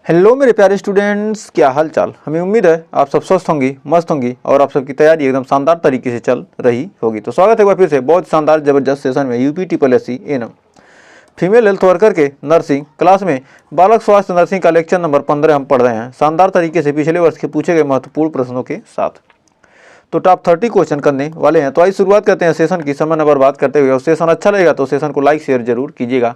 Hello मेरे प्यारे students, क्या हाल चाल। हमें उम्मीद है आप सब स्वस्थ होंगी, मस्त होंगी और आप सबकी तैयारी एकदम शानदार तरीके से चल रही होगी। तो स्वागत है एक बार फिर से बहुत शानदार जबरदस्त सेशन में UP TSSC NM female health worker के नर्सिंग क्लास में बालक स्वास्थ्य नर्सिंग का लेक्चर नंबर 15 हम पढ़ रहे हैं शानदार तरीके से पिछले वर्ष के पूछे गए महत्वपूर्ण प्रश्नों के साथ। तो टॉप 30 क्वेश्चन करने वाले हैं। तो आइए शुरुआत करते हैं सेशन की समय नंबर बात करते हुए। और सेशन अच्छा लगेगा तो सेशन को लाइक शेयर जरूर कीजिएगा।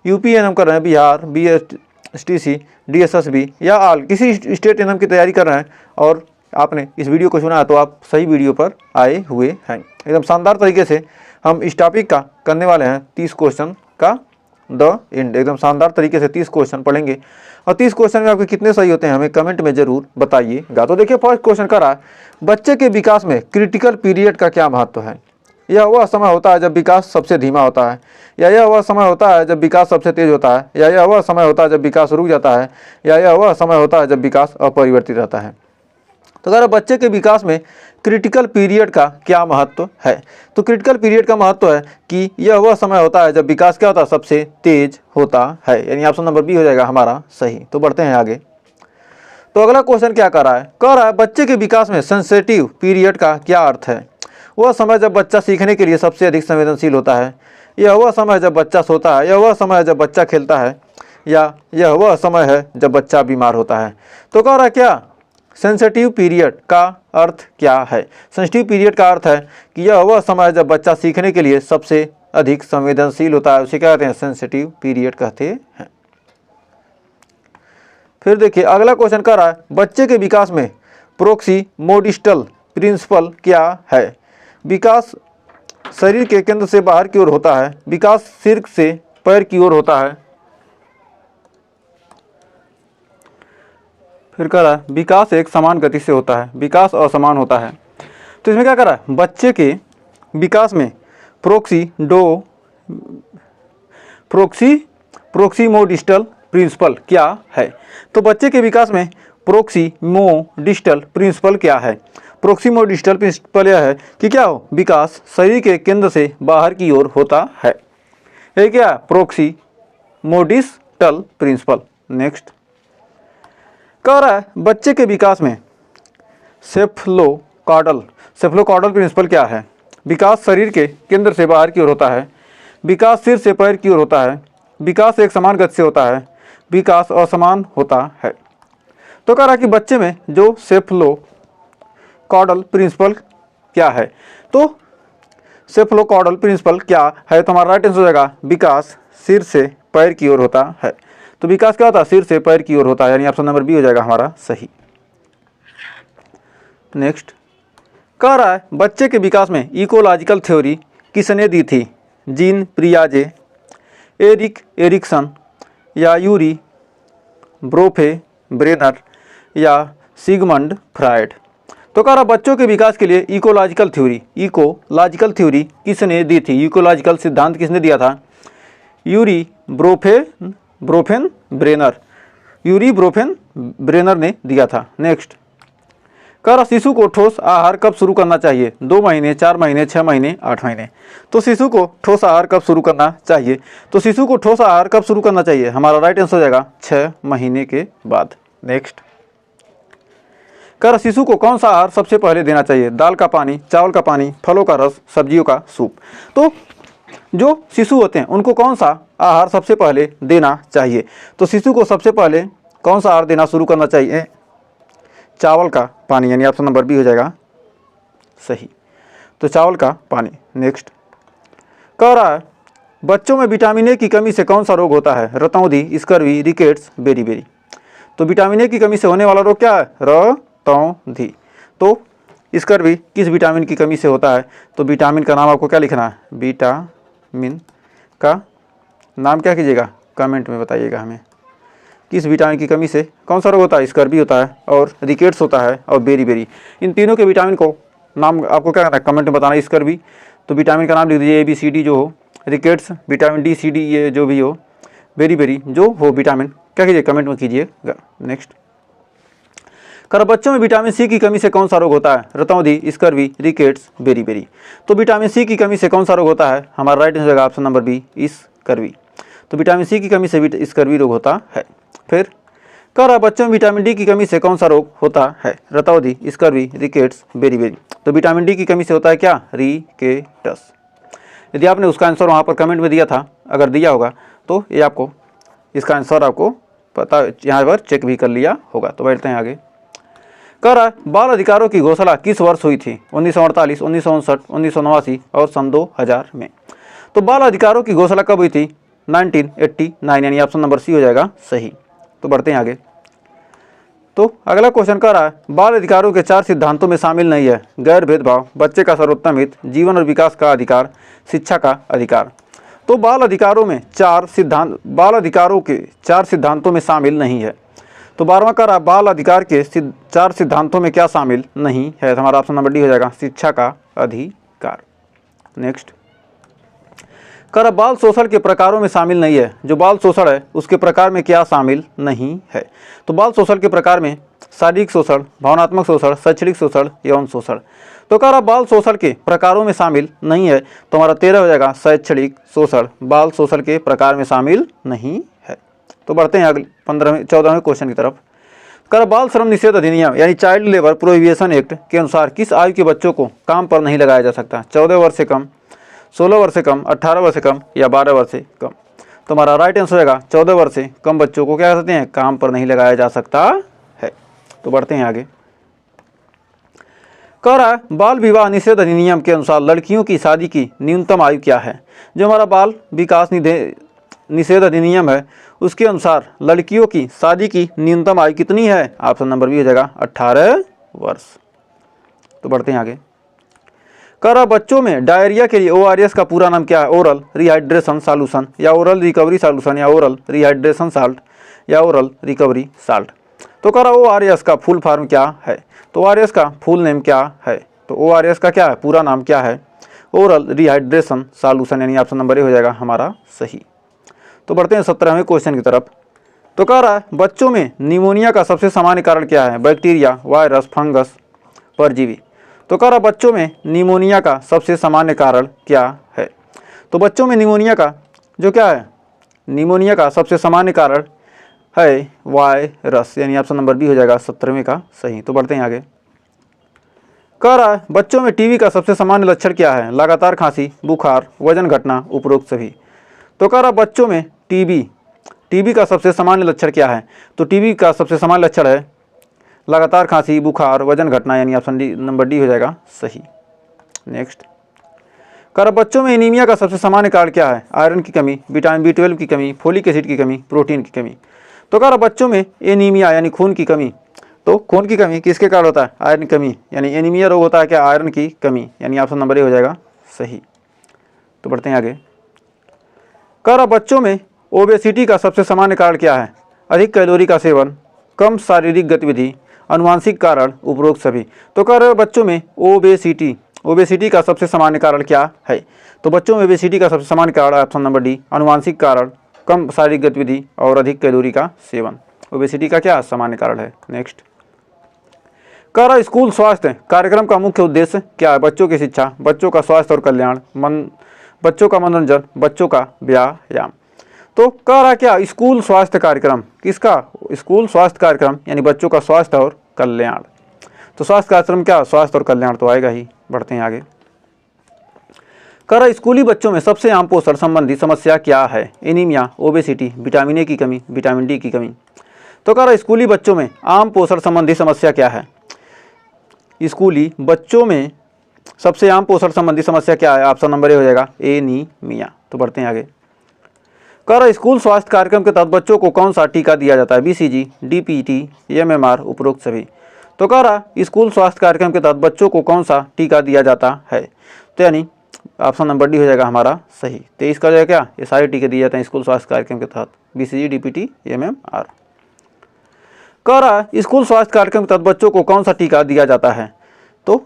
यूपी एनएम कर रहे हैं, बिहार, BSTC, DSSB या आल किसी स्टेट एनएम की तैयारी कर रहे हैं और आपने इस वीडियो को सुना है तो आप सही वीडियो पर आए हुए हैं। एकदम शानदार तरीके से हम इस टॉपिक का करने वाले हैं 30 क्वेश्चन का द एंड। एकदम शानदार तरीके से 30 क्वेश्चन पढ़ेंगे और 30 क्वेश्चन में आपके कितने सही होते हैं हमें कमेंट में जरूर बताइएगा। तो देखिए फर्स्ट क्वेश्चन कर रहा है, बच्चे के विकास में क्रिटिकल पीरियड का क्या महत्व है। यह वह समय होता है जब विकास सबसे धीमा होता है, या यह वह समय होता है जब विकास सबसे तेज होता है, या यह वह समय होता है जब विकास रुक जाता है, या यह वह समय होता है जब विकास अपरिवर्तित रहता है। तो अगर बच्चे के विकास में क्रिटिकल पीरियड का क्या महत्व है, तो क्रिटिकल पीरियड का महत्व है कि यह वह समय होता है जब विकास क्या होता है, सबसे तेज होता है। यानी ऑप्शन नंबर बी हो जाएगा हमारा सही। तो बढ़ते हैं आगे। तो अगला क्वेश्चन क्या कर रहा है, कह रहा है बच्चे के विकास में सेंसिटिव पीरियड का क्या अर्थ है। वह समय जब बच्चा सीखने के लिए सबसे अधिक संवेदनशील होता है, यह वह समय जब बच्चा सोता है, यह वह समय है जब बच्चा खेलता है, या यह वह समय है जब बच्चा बीमार होता है। तो कह रहा है क्या सेंसिटिव पीरियड का अर्थ क्या है। सेंसिटिव पीरियड का अर्थ है कि यह वह समय है जब बच्चा सीखने के लिए सबसे अधिक संवेदनशील होता है, उसे क्या कहते हैं, सेंसिटिव पीरियड कहते हैं। फिर देखिए अगला क्वेश्चन कर रहा है, बच्चे के विकास में प्रोक्सीमोडिस्टल प्रिंसिपल क्या है। विकास शरीर के केंद्र से बाहर की ओर होता है, विकास सिर से पैर की ओर होता है। फिर कह रहा है विकास एक समान गति से होता है, विकास असमान होता है। तो इसमें क्या कर रहा है, बच्चे के विकास में प्रोक्सीमोडिस्टल प्रिंसिपल क्या है। तो बच्चे के विकास में प्रोक्सीमोडिस्टल प्रिंसिपल क्या है। प्रोक्सीमोडिस्टल प्रिंसिपल यह है कि क्या हो, विकास शरीर के केंद्र से बाहर की ओर होता है। ये क्या, प्रोक्सीमोडिस्टल प्रिंसिपल। नेक्स्ट कह रहा है बच्चे के विकास में सेफ्लोकॉर्डल प्रिंसिपल क्या है। विकास शरीर के केंद्र से बाहर की ओर होता है, विकास सिर से पैर की ओर होता है, विकास एक समान गति से होता है, विकास असमान होता है। तो कह रहा है कि बच्चे में जो सेफ्लोकॉर्डल प्रिंसिपल क्या है। तो सेफ्लोकॉर्डल प्रिंसिपल क्या है, तो हमारा राइट आंसर हो जाएगा विकास सिर से पैर की ओर होता है। तो विकास क्या होता है, सिर से पैर की ओर होता है, यानी ऑप्शन नंबर बी हो जाएगा हमारा सही। नेक्स्ट कह रहा है बच्चे के विकास में इकोलॉजिकल थ्योरी किसने दी थी। जीन पियाजे, एरिक एरिक्सन, या यूरी ब्रोफे ब्रेनर, या सिगमंड फ्रायड। तो कह रहा बच्चों के विकास के लिए इकोलॉजिकल थ्योरी किसने दी थी, इकोलॉजिकल सिद्धांत किसने दिया था। यूरी ब्रोफेन ब्रेनर ने दिया था। नेक्स्ट कह रहा शिशु को ठोस आहार कब शुरू करना चाहिए, 2 महीने, 4 महीने, 6 महीने, 8 महीने। तो शिशु को ठोस आहार कब शुरू करना चाहिए, तो शिशु को ठोस आहार कब शुरू करना चाहिए, हमारा राइट आंसर हो जाएगा 6 महीने के बाद। नेक्स्ट कह रहा शिशु को कौन सा आहार सबसे पहले देना चाहिए, दाल का पानी, चावल का पानी, फलों का रस, सब्जियों का सूप। तो जो शिशु होते हैं उनको कौन सा आहार सबसे पहले देना चाहिए, तो शिशु को सबसे पहले कौन सा आहार देना शुरू करना चाहिए, चावल का पानी, यानी ऑप्शन नंबर बी हो जाएगा सही। तो चावल का पानी। नेक्स्ट कह रहा है बच्चों में विटामिन ए की कमी से कौन सा रोग होता है, रतौंधी, स्कर्वी, रिकेट्स, बेरीबेरी। तो विटामिन ए की कमी से होने वाला रोग क्या है, रतौंधी। तो स्कर्वी किस विटामिन की कमी से होता है, तो विटामिन का नाम आपको क्या लिखना है, विटामिन का नाम क्या कीजिएगा, कमेंट में बताइएगा हमें। किस विटामिन की कमी से कौन सा रोग होता है, स्कर्वी होता है और रिकेट्स होता है और बेरीबेरी। इन तीनों के विटामिन को नाम आपको क्या करना है, कमेंट में बताना। स्कर्वी तो विटामिन का नाम लिख दीजिए ABCD जो हो, रिकेट्स विटामिन DCD ये जो भी हो, बेरीबेरी जो हो विटामिन क्या कीजिए, कमेंट में कीजिएगा। नेक्स्ट कर बच्चों में विटामिन सी की कमी से कौन सा रोग होता है, रतौंधी, स्कर्वी, रिकेट्स, बेरीबेरी। तो विटामिन सी की कमी से कौन सा रोग होता है, हमारा राइट आंसर होगा ऑप्शन नंबर बी, स्कर्वी। तो विटामिन सी की कमी से स्कर्वी रोग होता है। फिर कह रहा बच्चों में विटामिन डी की कमी से कौन सा रोग होता है? रतौंधी, स्कर्वी, रिकेट्स, बेरी। तो विटामिन डी की कमी से होता है क्या? रिकेट्स। यदि आपने उसका आंसर वहाँ पर कमेंट में दिया था, अगर दिया होगा तो ये आपको इसका आंसर आपको पता यहाँ पर चेक भी कर लिया होगा। तो बैठते हैं आगे। कह रहा है बाल अधिकारों की घोषणा किस वर्ष हुई थी? 1948, 1959, 1989 और सन 2000 में। तो बाल अधिकारों की घोषणा कब हुई थी? 1989, यानी ऑप्शन नंबर सी हो जाएगा सही। तो बढ़ते हैं आगे। तो अगला क्वेश्चन कह रहा है बाल अधिकारों के 4 सिद्धांतों में शामिल नहीं है गैर भेदभाव, बच्चे का सर्वोत्तम हित, जीवन और विकास का अधिकार, शिक्षा का अधिकार। तो बाल अधिकारों के 4 सिद्धांतों में शामिल नहीं है। तो 12वां कह रहा बाल अधिकार के 4 सिद्धांतों में क्या शामिल नहीं है? तो हमारा ऑप्शन नंबर डी हो जाएगा शिक्षा का अधिकार। नेक्स्ट कह रहा बाल शोषण के प्रकारों में शामिल नहीं है। जो बाल शोषण है उसके प्रकार में क्या शामिल नहीं है? तो बाल शोषण के प्रकार में शारीरिक शोषण, भावनात्मक शोषण, शैक्षणिक शोषण, यौन शोषण। तो कह रहा बाल शोषण के प्रकारों में शामिल नहीं है। तो हमारा 13 हो जाएगा शैक्षणिक शोषण, बाल शोषण के प्रकार में शामिल नहीं है। तो बढ़ते हैं अगले 14वें क्वेश्चन की तरफ। कर बाल श्रम निषेध अधिनियम यानी चाइल्ड लेबर प्रोहिबिशन एक्ट के अनुसार किस आयु के बच्चों को काम पर नहीं लगाया जा सकता? 14 वर्ष से कम, 16 वर्ष से कम, 18 वर्ष से कम या 12 वर्ष से कम। तो हमारा राइट आंसर हो जाएगा 14 वर्ष से कम बच्चों को क्या कहते हैं? काम पर नहीं लगाया जा सकता है। तो बढ़ते हैं आगे। कह रहा है बाल विवाह निषेध अधिनियम के अनुसार लड़कियों की शादी की न्यूनतम आयु क्या है? जो हमारा बाल विकास निषेध अधिनियम है उसके अनुसार लड़कियों की शादी की न्यूनतम आयु कितनी है? ऑप्शन नंबर बी हो जाएगा 18 वर्ष। तो बढ़ते हैं आगे। कह रहा बच्चों में डायरिया के लिए ORS का पूरा नाम क्या है? ओरल रिहाइड्रेशन सॉल्यूशन या ओरल रिकवरी सॉल्यूशन या ओरल रिहाइड्रेशन साल्ट या ओरल रिकवरी साल्ट। तो कह रहा ORS का फुल फॉर्म क्या है? तो ORS का फुल नेम क्या है? तो ORS का क्या है? पूरा नाम क्या है? ओरल रिहाइड्रेशन सॉल्यूशन, यानी ऑप्शन नंबर ए हो जाएगा हमारा सही। तो बढ़ते हैं 17वें क्वेश्चन की तरफ। तो कह रहा है बच्चों में निमोनिया का सबसे सामान्य कारण क्या है? बैक्टीरिया, वायरस, फंगस, परजीवी। तो कह रहा बच्चों में निमोनिया का सबसे सामान्य कारण क्या है? तो बच्चों में निमोनिया का जो क्या है? निमोनिया का सबसे सामान्य कारण है वायरस, यानी ऑप्शन नंबर बी हो जाएगा 17वें का सही। तो बढ़ते हैं आगे। कह रहा है बच्चों में टीबी का सबसे सामान्य लक्षण क्या है? लगातार खांसी, बुखार, वजन घटना, उपरोक्त सभी। तो कह रहा बच्चों में टीबी का सबसे सामान्य लक्षण क्या है? तो टीबी का सबसे सामान्य लक्षण है लगातार खांसी, बुखार, वजन घटना, यानी ऑप्शन नंबर डी हो जाएगा सही। नेक्स्ट कह रहा बच्चों में एनीमिया का सबसे सामान्य कारण क्या है? आयरन की कमी, विटामिन B12 की कमी, फोलिक एसिड की कमी, प्रोटीन की कमी। तो कह रहा बच्चों में एनीमिया यानी खून की कमी। तो खून की कमी किसके कारण होता है? आयरन की कमी, यानी एनीमिया रोग होता है क्या? आयरन की कमी, यानी ऑप्शन नंबर ए हो जाएगा सही। तो बढ़ते हैं आगे। कह रहा बच्चों में ओबेसिटी का सबसे सामान्य कारण क्या है? अधिक कैलोरी का सेवन, कम शारीरिक गतिविधि, अनुवांशिक कारण, उपरोक्त सभी। तो कह रहे बच्चों में ओबेसिटी का सबसे सामान्य कारण क्या है? तो बच्चों में ओबेसिटी का सबसे सामान्य कारण ऑप्शन नंबर डी अनुवांशिक कारण, कम शारीरिक गतिविधि और अधिक कैलोरी का सेवन। ओबेसिटी का क्या सामान्य कारण है? नेक्स्ट कह रहा स्कूल स्वास्थ्य कार्यक्रम का मुख्य उद्देश्य क्या है? बच्चों की शिक्षा, बच्चों का स्वास्थ्य और कल्याण, बच्चों का मनोरंजन, बच्चों का व्यायाम। तो कह रहा क्या स्कूल स्वास्थ्य कार्यक्रम किसका? स्कूल स्वास्थ्य कार्यक्रम यानी बच्चों का स्वास्थ्य और कल्याण। तो स्वास्थ्य कार्यक्रम क्या? स्वास्थ्य और कल्याण तो आएगा ही। बढ़ते हैं आगे। कह रहा स्कूली बच्चों में सबसे आम पोषण संबंधी समस्या क्या है? एनीमिया, ओबेसिटी, विटामिन ए की कमी, विटामिन डी की कमी। तो कह रहा स्कूली बच्चों में आम पोषण संबंधी समस्या क्या है? स्कूली बच्चों में सबसे आम पोषण संबंधी समस्या क्या है? ऑप्शन नंबर ए हो जाएगा एनीमिया। तो बढ़ते हैं आगे। कह रहा स्कूल स्वास्थ्य कार्यक्रम के तहत बच्चों को कौन सा टीका दिया जाता है? BCG, DPT, MMR, उपरोक्त सभी। तो कह रहा स्कूल स्वास्थ्य कार्यक्रम के तहत बच्चों को कौन सा टीका दिया जाता है? तो यानी ऑप्शन नंबर डी हो जाएगा हमारा सही। 23 का जो है क्या? ये सारे टीके दिए जाते हैं स्कूल स्वास्थ्य कार्यक्रम के तहत, BCG, DPT, MMR। कह रहा स्कूल स्वास्थ्य कार्यक्रम के तहत बच्चों को कौन सा टीका दिया जाता है? तो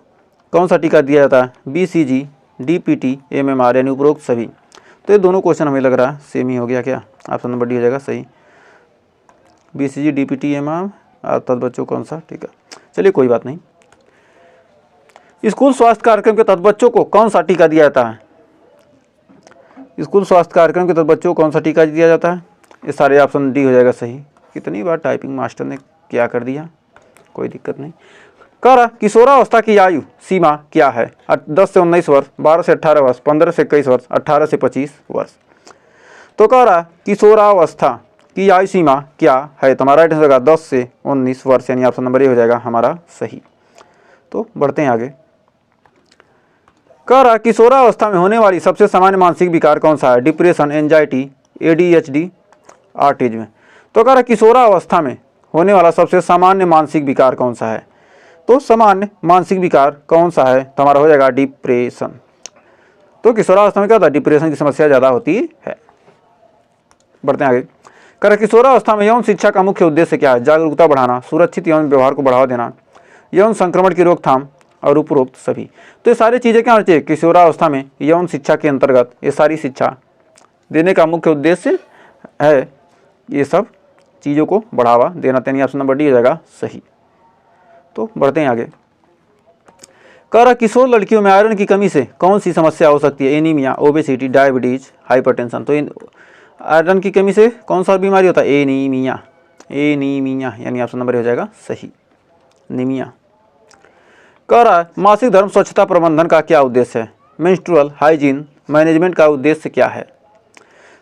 कौन सा टीका दिया जाता है? BCG, DPT, MMR, यानी उपरोक्त सभी। तो ये दोनों क्वेश्चन हमें लग रहा है सेम ही हो गया क्या? ऑप्शन नंबर डी हो जाएगा सही। BCG, DPT, MMR तहत बच्चों कौन सा टीका? चलिए कोई बात नहीं। स्कूल स्वास्थ्य कार्यक्रम के तहत बच्चों को कौन सा टीका दिया जाता है? स्कूल स्वास्थ्य कार्यक्रम के तहत बच्चों को कौन सा टीका दिया जाता है? ये सारे ऑप्शन डी हो जाएगा सही। कितनी बार टाइपिंग मास्टर ने क्या कर दिया, कोई दिक्कत नहीं। कह रहा किशोरावस्था की आयु सीमा क्या है? 10 से 19 वर्ष, 12 से 18 वर्ष, 15 से 21 वर्ष, 18 से 25 वर्ष। तो कह रहा किशोरावस्था की आयु सीमा क्या है? तो हमारा राइट आंसर होगा 10 से 19 वर्ष, यानी ऑप्शन नंबर ए हो जाएगा हमारा सही। तो बढ़ते हैं आगे। कह रहा किशोरावस्था में होने वाली सबसे सामान्य मानसिक विकार कौन सा है? Depression, anxiety, ADHD, autism. तो कह रहा किशोरावस्था में होने वाला सबसे सामान्य मानसिक विकार कौन सा है? तो सामान्य मानसिक विकार कौन सा है? तो हमारा हो जाएगा डिप्रेशन। तो किशोरावस्था में क्या होता है? डिप्रेशन की समस्या ज़्यादा होती है। बढ़ते हैं आगे। कह रहा किशोरावस्था में यौन शिक्षा का मुख्य उद्देश्य क्या है? जागरूकता बढ़ाना, सुरक्षित यौन व्यवहार को बढ़ावा देना, यौन संक्रमण की रोकथाम और उपरोक्त सभी। तो ये सारी चीज़ें क्या होनी चाहिए? किशोरावस्था में यौन शिक्षा के अंतर्गत ये सारी शिक्षा देने का मुख्य उद्देश्य है ये सब चीज़ों को बढ़ावा देना, यानी ऑप्शन नंबर डी हो जाएगा सही। तो बढ़ते हैं आगे। कह रहा किशोर लड़कियों में आयरन की कमी से कौन सी समस्या हो सकती है? Anaemia, obesity, diabetes, hypertension. तो आयरन की कमी से कौन सा बीमारी होता है? एनीमिया, एनीमिया, यानी ऑप्शन नंबर हो जाएगा सही, नीमिया। कह रहा है मासिक धर्म स्वच्छता प्रबंधन का क्या उद्देश्य है? मेंस्ट्रुअल हाइजीन मैनेजमेंट का उद्देश्य क्या है?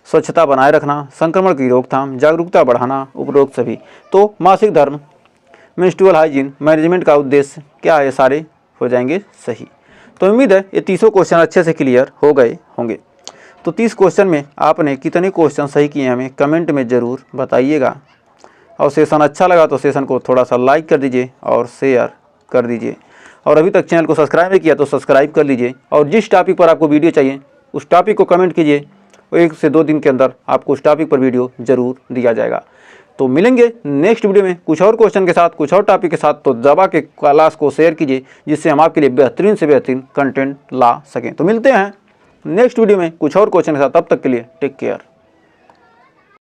स्वच्छता बनाए रखना, संक्रमण की रोकथाम, जागरूकता बढ़ाना, उपरोक्त सभी। तो मासिक धर्म, मेंस्ट्रुअल हाइजीन मैनेजमेंट का उद्देश्य क्या है? सारे हो जाएंगे सही। तो उम्मीद है ये 30 क्वेश्चन अच्छे से क्लियर हो गए होंगे। तो 30 क्वेश्चन में आपने कितने क्वेश्चन सही किए हमें कमेंट में ज़रूर बताइएगा। और सेशन अच्छा लगा तो सेशन को थोड़ा सा लाइक कर दीजिए और शेयर कर दीजिए। और अभी तक चैनल को सब्सक्राइब नहीं किया तो सब्सक्राइब कर लीजिए। और जिस टॉपिक पर आपको वीडियो चाहिए उस टॉपिक को कमेंट कीजिए, 1 से 2 दिन के अंदर आपको उस टॉपिक पर वीडियो ज़रूर दिया जाएगा। तो मिलेंगे नेक्स्ट वीडियो में कुछ और क्वेश्चन के साथ, कुछ और टॉपिक के साथ। तो दबा के क्लास को शेयर कीजिए जिससे हम आपके लिए बेहतरीन से बेहतरीन कंटेंट ला सकें। तो मिलते हैं नेक्स्ट वीडियो में कुछ और क्वेश्चन के साथ। तब तक के लिए टेक केयर।